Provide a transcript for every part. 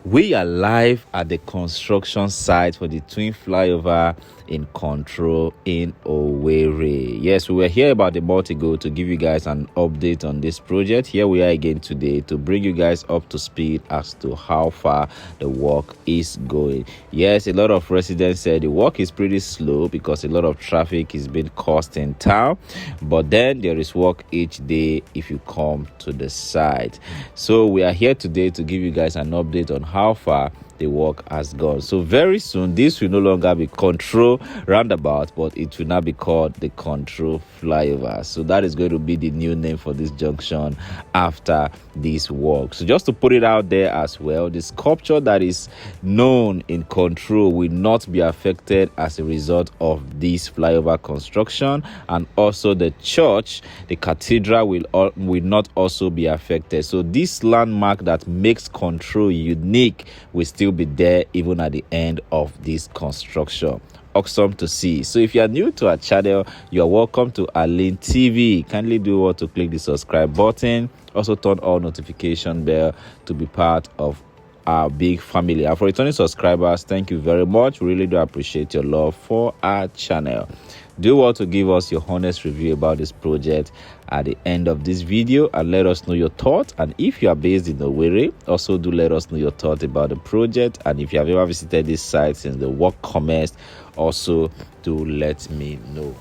We are live at the construction site for the twin flyover in control in Owerri. Yes, we were here about a month ago to give you guys an update on this project. Here we are again today to bring you guys up to speed as to how far the work is going. Yes, a lot of residents said the work is pretty slow because a lot of traffic is being caused in town, but then there is work each day if you come to the site. So we are here today to give you guys an update on how far the work has gone. So very soon this will no longer be control roundabout, but it will now be called the control flyover. So that is going to be the new name for this junction after this work. So just to put it out there as well, the sculpture that is known in control will not be affected as a result of this flyover construction, and also the church, the cathedral, will not also be affected. So this landmark that makes control unique will still be there even at the end of this construction. Awesome to see. So if you are new to our channel, you are welcome to Arlin TV. Kindly do what to click the subscribe button. Also turn on notification bell to be part of our big family. And for returning subscribers, thank you very much. We really do appreciate your love for our channel. Do want to give us your honest review about this project at the end of this video and let us know your thoughts. And if you are based in Owerri, also do let us know your thoughts about the project. And if you have ever visited this site since the work commenced, also do let me know.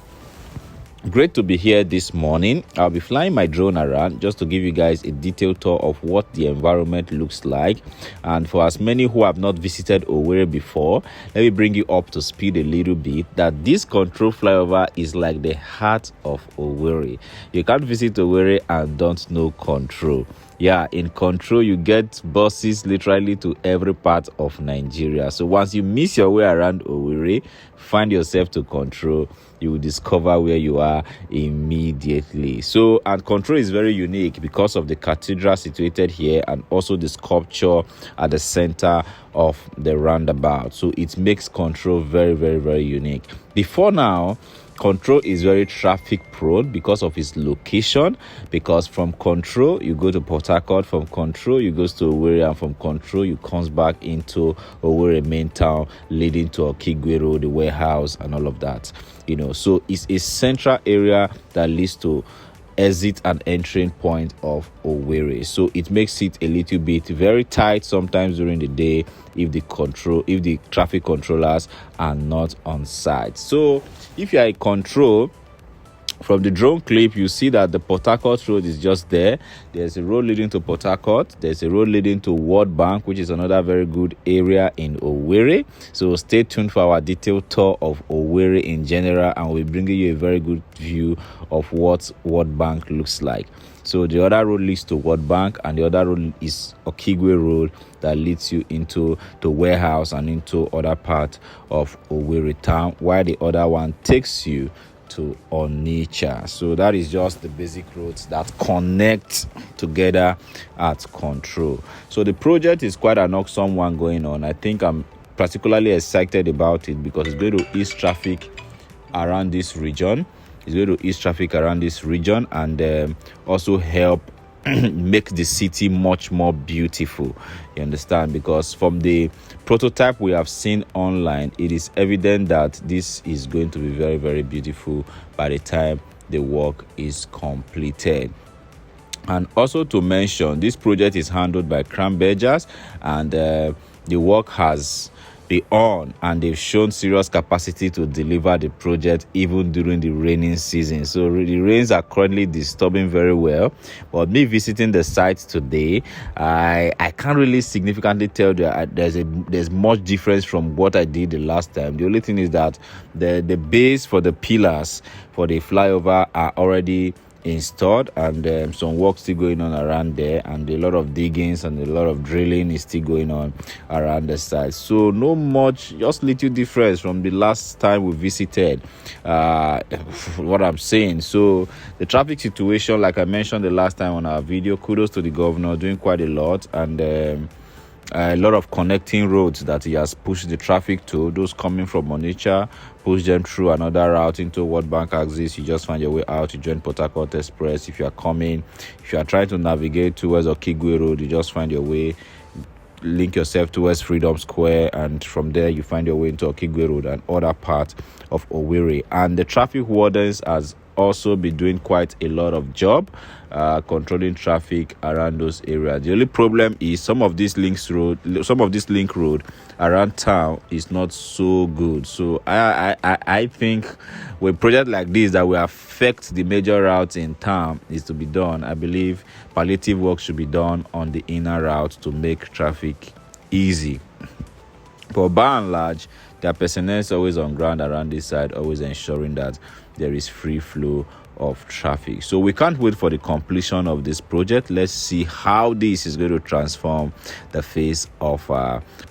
Great to be here this morning. I'll be flying my drone around just to give you guys a detailed tour of what the environment looks like. And for as many who have not visited Owerri before, let me bring you up to speed a little bit that this control flyover is like the heart of Owerri. You can't visit Owerri and don't know control. Yeah, in control you get buses literally to every part of Nigeria. So once you miss your way around Owerri, find yourself to control, you will discover where you are immediately. So, and control is very unique because of the cathedral situated here and also the sculpture at the center of the roundabout. So it makes control very, very, very unique. Before now, control is very traffic prone because of its location, because from control you go to portharcourt, from control you go to Owerri, and from control you comes back into Owerri main town, leading to Okigwe Road, the warehouse and all of that, so it's a central area that leads to exit and entering point of Owerri. So it makes it a little bit very tight sometimes during the day if the traffic controllers are not on site. So if you are in control, from the drone clip, you see that the portharcourt road is just there. There's a road leading to portharcourt. There's a road leading to World Bank, which is another very good area in Owerri. So stay tuned for our detailed tour of Owerri in general, and we'll bring you a very good view of what World Bank looks like. So the other road leads to World Bank, and the other road is Okigwe Road that leads you into the warehouse and into other part of Owerri town, while the other one takes you to Onitsha. So that is just the basic roads that connect together at control. So the project is quite an awesome one going on. I think I'm particularly excited about it because it's going to ease traffic around this region. And also help make the city much more beautiful. You understand? Because from the prototype we have seen online, it is evident that this is going to be very, very beautiful by the time the work is completed. And also to mention, this project is handled by Crown Bergers, and the work has been on, and they've shown serious capacity to deliver the project even during the raining season. So the rains are currently disturbing very well, but me visiting the site today, I can't really significantly tell that there's much difference from what I did the last time. The only thing is that the base for the pillars for the flyover are already installed, and some work still going on around there, and a lot of diggings and a lot of drilling is still going on around the site. So no much, just little difference from the last time we visited, what I'm saying. So the traffic situation, like I mentioned the last time on our video, kudos to the governor, doing quite a lot, and a lot of connecting roads that he has pushed the traffic to. Those coming from Onitsha, push them through another route into World Bank axis. You just find your way out, you join portharcourt Express. If you are trying to navigate towards Okigwe Road, you just find your way link yourself towards Freedom Square, and from there you find your way into Okigwe Road and other parts of Owerri. And the traffic wardens has also been doing quite a lot of job controlling traffic around those areas. The only problem is some of this link road around town is not so good. So I think with project like this that will affect the major routes in town is to be done. I believe palliative work should be done on the inner route to make traffic easy. But by and large, their personnel is always on ground around this side, always ensuring that there is free flow of traffic. So we can't wait for the completion of this project. Let's see how this is going to transform the face of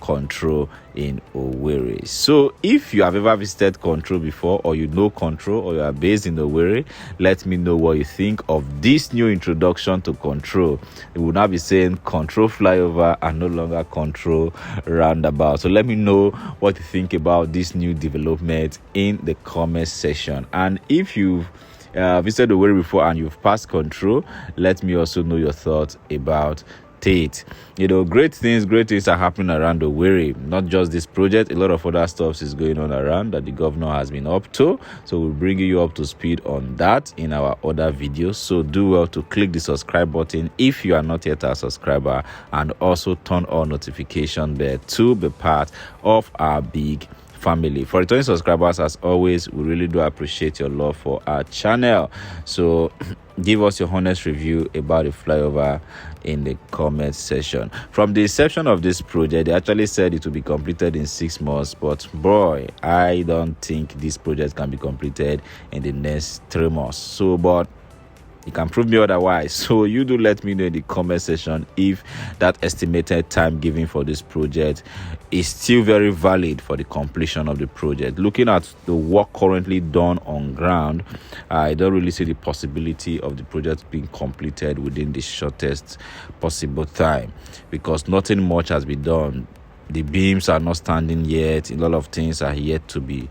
Control in Owerri. So if you have ever visited Control before, or you know Control, or you are based in Owerri, let me know what you think of this new introduction to Control. We will now be saying Control Flyover and no longer Control Roundabout. So let me know what you think about this new development in the comment section. And if you've visited Owerri before and you've passed Control, let me also know your thoughts about it. You know, great things are happening around Owerri. Not just this project, a lot of other stuff is going on around that the governor has been up to. So we'll bring you up to speed on that in our other videos. So do well to click the subscribe button if you are not yet a subscriber, and also turn on notification bell to be part of our big family. For returning subscribers, as always, we really do appreciate your love for our channel. So give us your honest review about the flyover in the comment section. From the inception of this project, they actually said it will be completed in 6 months, but boy, I don't think this project can be completed in the next 3 months. So but you can prove me otherwise. So you do let me know in the comment section if that estimated time given for this project is still very valid for the completion of the project. Looking at the work currently done on ground, I don't really see the possibility of the project being completed within the shortest possible time, because nothing much has been done. The beams are not standing yet. A lot of things are yet to be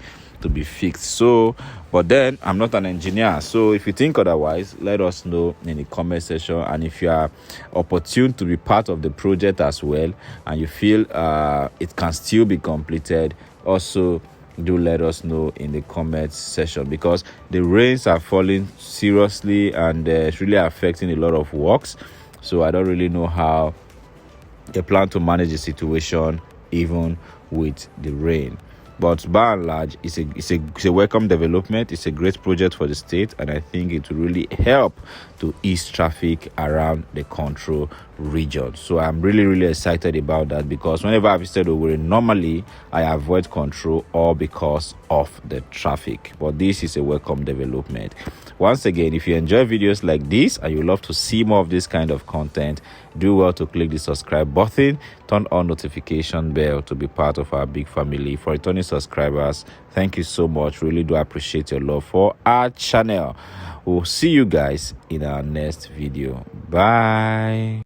fixed. So but then I'm not an engineer, so if you think otherwise, let us know in the comment section. And if you are opportune to be part of the project as well, and you feel it can still be completed, also do let us know in the comment section, because the rains are falling seriously and it's really affecting a lot of works. So I don't really know how they plan to manage the situation even with the rain. But by and large, it's a welcome development. It's a great project for the state, and I think it will really help to ease traffic around the Control region. So I'm really excited about that, because whenever I visited Owerri, normally I avoid Control all because of the traffic. But this is a welcome development. Once again, if you enjoy videos like this and you love to see more of this kind of content, do well to click the subscribe button, turn on notification bell to be part of our big family. For returning subscribers, thank you so much. Really do appreciate your love for our channel. We'll see you guys in our next video. Bye.